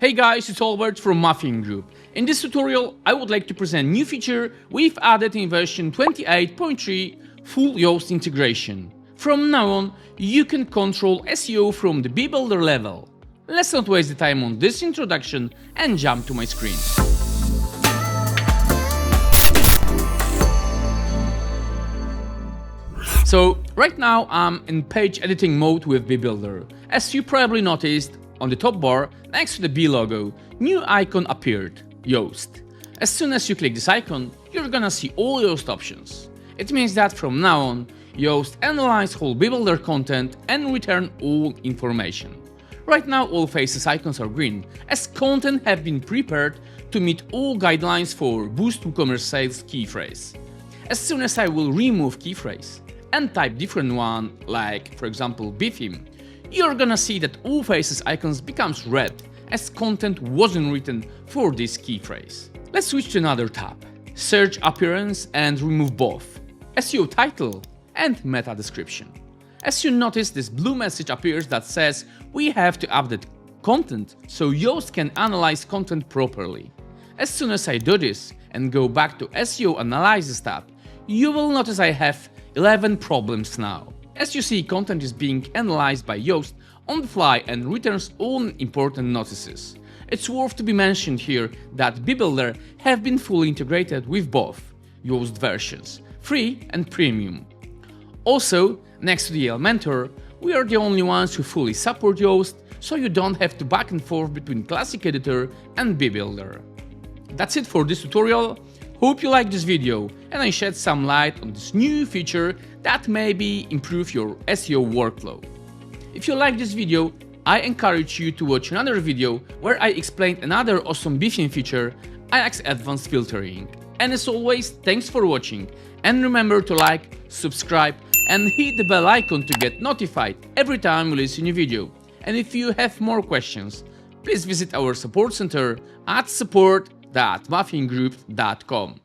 Hey guys, it's Albert from Muffin Group. In this tutorial, I would like to present a new feature we've added in version 28.3 full Yoast integration. From now on, you can control SEO from the BeBuilder level. Let's not waste the time on this introduction and jump to my screen. So right now I'm in page editing mode with BeBuilder. As you probably noticed, on the top bar, next to the B logo, new icon appeared, Yoast. As soon as you click this icon, you're gonna see all Yoast options. It means that from now on, Yoast analyzes whole BeBuilder content and return all information. Right now all faces icons are green, as content have been prepared to meet all guidelines for Boost WooCommerce Sales keyphrase. As soon as I will remove keyphrase and type different one, like for example Betheme, you're gonna see that all faces icons becomes red, as content wasn't written for this key phrase. Let's switch to another tab, search appearance, and remove both SEO title and meta description. As you notice, this blue message appears that says we have to update content so Yoast can analyze content properly. As soon as I do this and go back to SEO analysis tab, you will notice I have 11 problems now. As you see, content is being analyzed by Yoast on the fly and returns all important notices. It's worth to be mentioned here that BeBuilder have been fully integrated with both Yoast versions, Free and Premium. Also, next to the Elementor, we are the only ones who fully support Yoast, so you don't have to back and forth between Classic Editor and BeBuilder. That's it for this tutorial. Hope you liked this video and I shed some light on this new feature that maybe improve your SEO workflow. If you like this video, I encourage you to watch another video where I explained another awesome Betheme feature, Ajax Advanced Filtering. And as always, thanks for watching, and remember to like, subscribe and hit the bell icon to get notified every time we release a new video. And if you have more questions, please visit our support center at support.muffingroup.com.